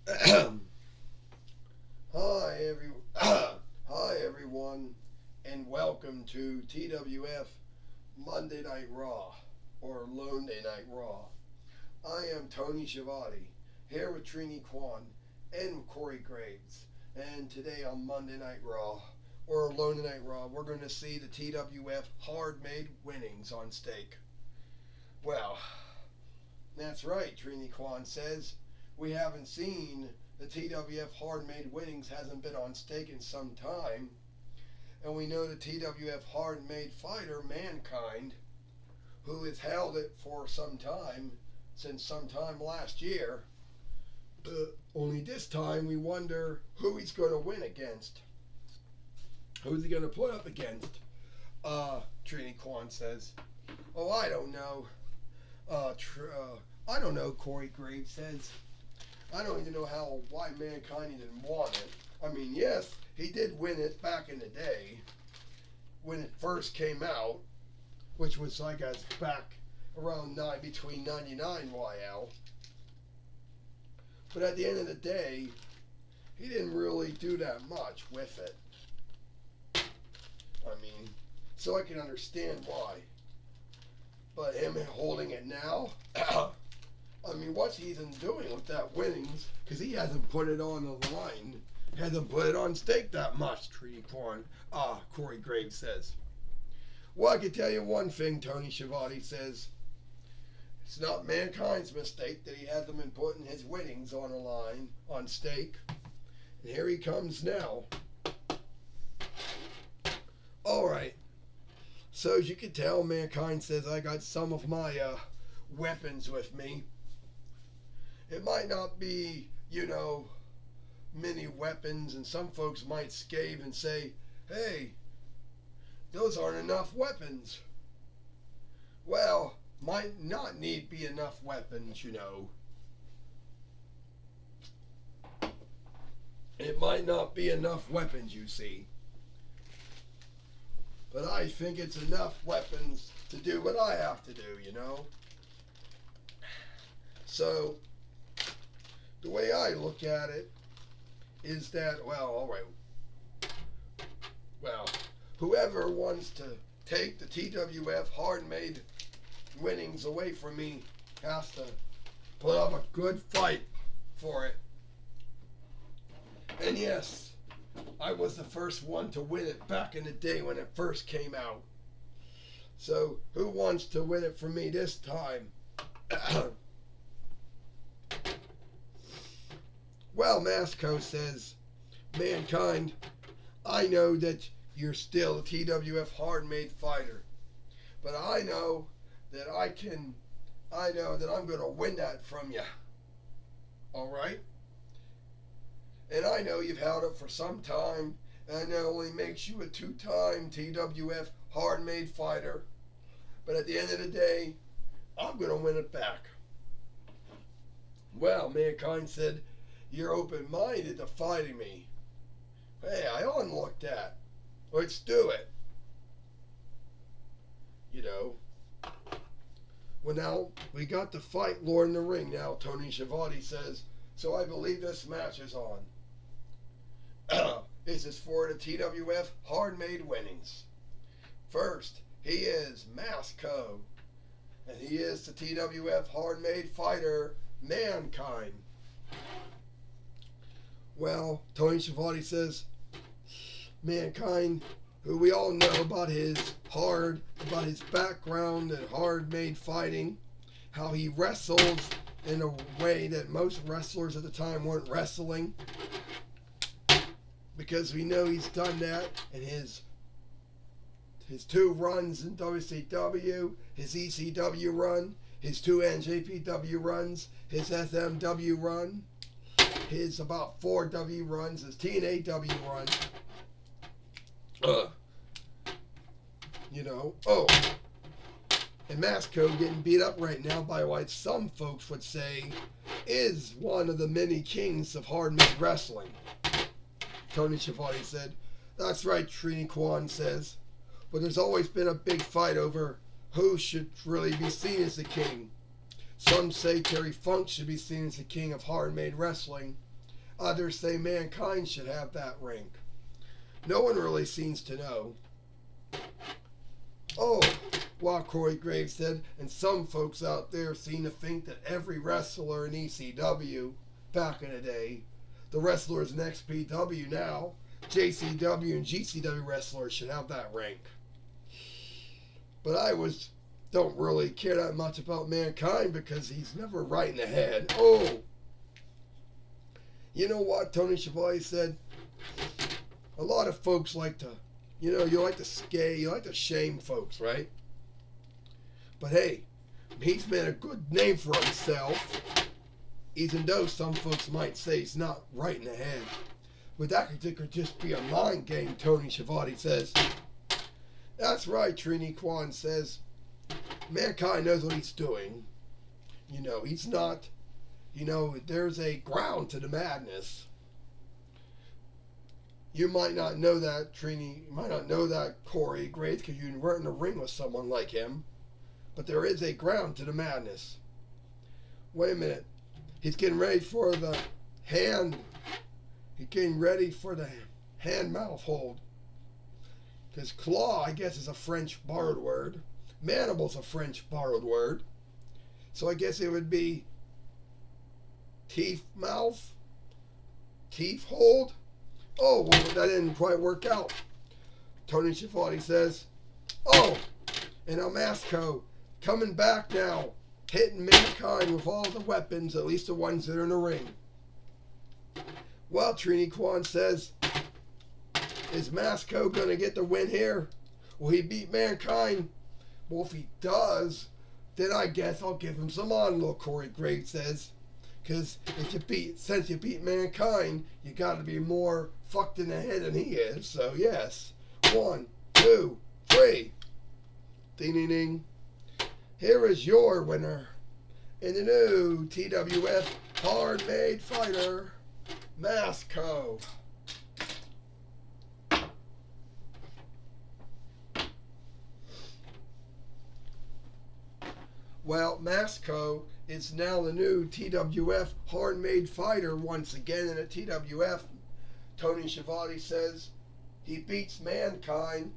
Hi everyone, and welcome to TWF Monday Night Raw or Lonely Night Raw. I am Tony Schiavone here with Trini Kwan and Corey Graves, and today on Monday Night Raw or Lonely Night Raw, we're going to see the TWF hard made winnings on stake. Well, that's right, Trini Kwan says. We haven't seen the TWF hard made winnings hasn't been on stake in some time. And we know the TWF hard made fighter, Mankind, who has held it for some time, since sometime last year. Only this time we wonder who he's going to win against. Who's he going to put up against? Trini Kwan says. Oh, I don't know. I don't know, Corey Graves says. I don't even know why Mankind didn't want it. I mean, yes, he did win it back in the day when it first came out, which was I guess back around between '99 YL. But at the end of the day, he didn't really do that much with it. I mean, so I can understand why. But him holding it now, I mean, what's he even doing with that winnings? Because he hasn't put it on the line, hasn't put it on stake that much, Trini Kwan. Corey Graves says. Well, I can tell you one thing, Tony Schiavone says. It's not Mankind's mistake that he hasn't been putting his winnings on the line, on stake. And here he comes now. Alright. So as you can tell, Mankind says I got some of my weapons with me. It might not be, many weapons, and some folks might scave and say, hey, those aren't enough weapons. Well, might not need be enough weapons, It might not be enough weapons, you see. But I think it's enough weapons to do what I have to do, So, the way I look at it is that, whoever wants to take the TWF hard-made winnings away from me has to put up a good fight for it. And yes, I was the first one to win it back in the day when it first came out. So, who wants to win it from me this time? Well, Masco says, Mankind, I know that you're still a TWF hard-made fighter. But I know that I'm going to win that from you. Alright? And I know you've held it for some time, and that only makes you a two-time TWF hard-made fighter. But at the end of the day, I'm going to win it back. Well, Mankind said, you're open-minded to fighting me. Hey, I unlocked that. Let's do it. Well, now, we got to fight Lord in the Ring now, Tony Schiavone says. So I believe this match is on. This is for the TWF hard-made winnings. First, he is Masco. And he is the TWF hard-made fighter, Mankind. Well, Tony Schiavone says, Mankind, who we all know about his background and hard-made fighting, how he wrestles in a way that most wrestlers at the time weren't wrestling, because we know he's done that in his two runs in WCW, his ECW run, his two NJPW runs, his FMW run, his about 4W runs, his TNA W run. And Masco getting beat up right now by what some folks would say is one of the many kings of hard-made wrestling. Tony Schiavone said, that's right, Trini Kwan says. But there's always been a big fight over who should really be seen as the king. Some say Terry Funk should be seen as the king of hard-made wrestling. Others say Mankind should have that rank. No one really seems to know. Oh, well, Corey Graves said, and some folks out there seem to think that every wrestler in ECW back in the day, the wrestlers in XPW now, JCW and GCW wrestlers should have that rank. But don't really care that much about Mankind because he's never right in the head. Oh, you know what Tony Schiavone said? A lot of folks like to, you like to shame folks, right? But hey, he's made a good name for himself, even though some folks might say he's not right in the head. But that could just be a mind game, Tony Schiavone says. That's right, Trini Kwan says. Mankind knows what he's doing. He's not, there's a ground to the madness. You might not know that, Trini. You might not know that, Corey Graves, because you weren't in the ring with someone like him. But there is a ground to the madness. Wait a minute. He's getting ready for the hand. He's getting ready for the hand-mouth hold. Because claw, I guess, is a French borrowed word. Manible's a French borrowed word. So I guess it would be teeth mouth? Teeth hold? Oh, well, that didn't quite work out. Tony Schiavone says, oh, and El Masco coming back now, hitting Mankind with all the weapons, at least the ones that are in the ring. Well, Trini Kwan says, is Masco going to get the win here? Will he beat Mankind? Well, if he does, then I guess I'll give him some honor, Corey Graves says. Because since you beat Mankind, you got to be more fucked in the head than he is. So yes, 1, 2, 3. Ding ding ding. Here is your winner in the new TWF Hard Made Fighter, Masco. Well, Masco is now the new TWF Hard Made Fighter once again in the TWF. Tony Schiavone says he beats Mankind,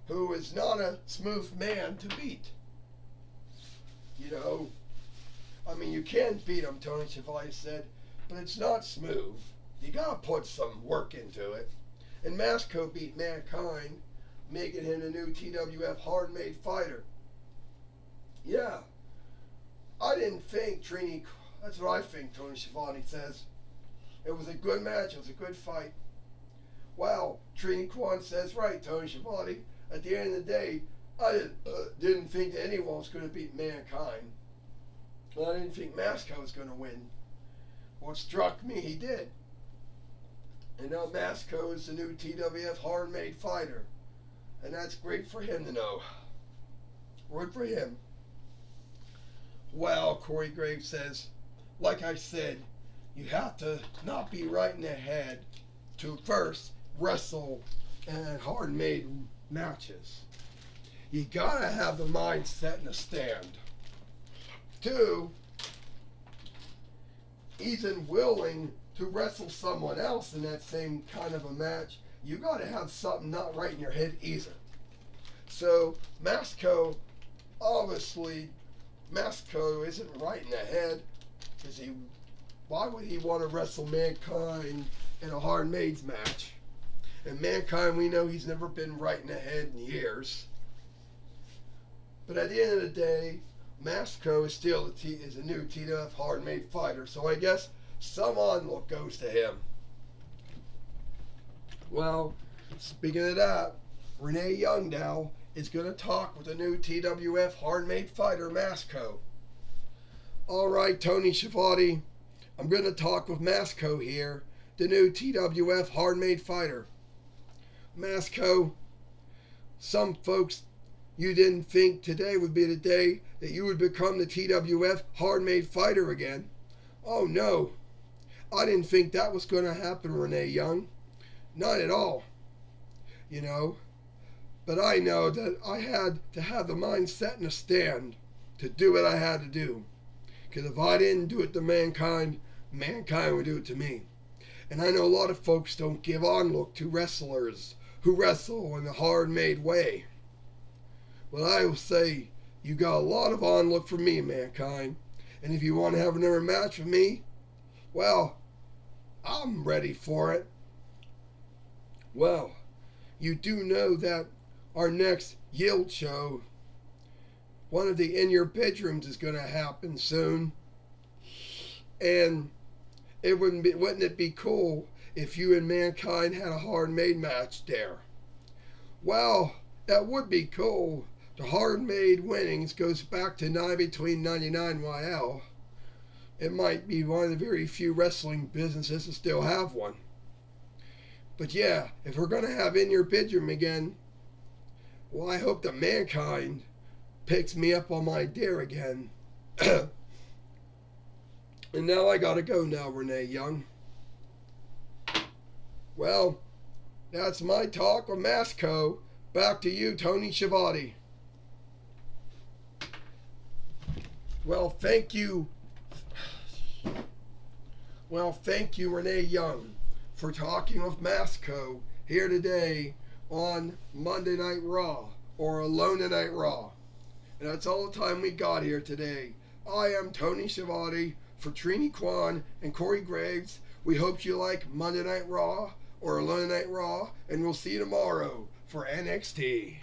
who is not a smooth man to beat. You can beat him, Tony Schiavone said, but it's not smooth. You gotta put some work into it. And Masco beat Mankind, making him the new TWF Hard Made Fighter. Yeah. I didn't think that's what I think, Tony Schiavone says. It was a good match, it was a good fight. Wow, Trini Kwan says, right, Tony Schiavone. At the end of the day, I didn't think that anyone was going to beat Mankind. I didn't think Masco was going to win. What struck me, he did. And now Masco is the new TWF Hard Made Fighter. And that's great for him to know. Good for him. Well, Corey Graves says, like I said, you have to not be right in the head to first wrestle in hard-made matches. You gotta have the mindset in a stand. 2, even willing to wrestle someone else in that same kind of a match, you gotta have something not right in your head either. So Masco, obviously, Masco isn't right in the head, because why would he want to wrestle Mankind in a hard maids match? And Mankind, we know he's never been right in the head in years. But at the end of the day, Masco is still is a new TWF Hard Made Fighter, so I guess some honor goes to him. Well, speaking of that, Renee Young now is going to talk with the new TWF Hard Made Fighter, Masco. Alright, Tony Schiavone, I'm going to talk with Masco here, the new TWF Hard Made Fighter. Masco, some folks, you didn't think today would be the day that you would become the TWF Hard Made Fighter again. Oh no, I didn't think that was going to happen, Renee Young. Not at all. But I know that I had to have the mindset in a stand to do what I had to do. Because if I didn't do it to Mankind, Mankind would do it to me. And I know a lot of folks don't give onlook to wrestlers who wrestle in a hard-made way. Well, I will say you got a lot of onlook from me, Mankind. And if you want to have another match with me, well, I'm ready for it. Well, you do know that our next Yield show, one of the In Your Bedrooms, is going to happen soon. And wouldn't it be cool if you and Mankind had a hard-made match there? Well, that would be cool. The hard-made winnings goes back to 9 between 99YL. It might be one of the very few wrestling businesses that still have one. But yeah, if we're going to have In Your Bedroom again, well, I hope that Mankind picks me up on my dare again. And now I gotta go now, Renee Young. Well, that's my talk with Masco. Back to you, Tony Schiavone. Well, thank you, Renee Young, for talking with Masco here today on Monday Night Raw, or Alone Tonight Raw. And that's all the time we got here today. I am Tony Schiavone for Trini Kwan and Corey Graves. We hope you like Monday Night Raw or Alone Tonight Raw, and we'll see you tomorrow for NXT.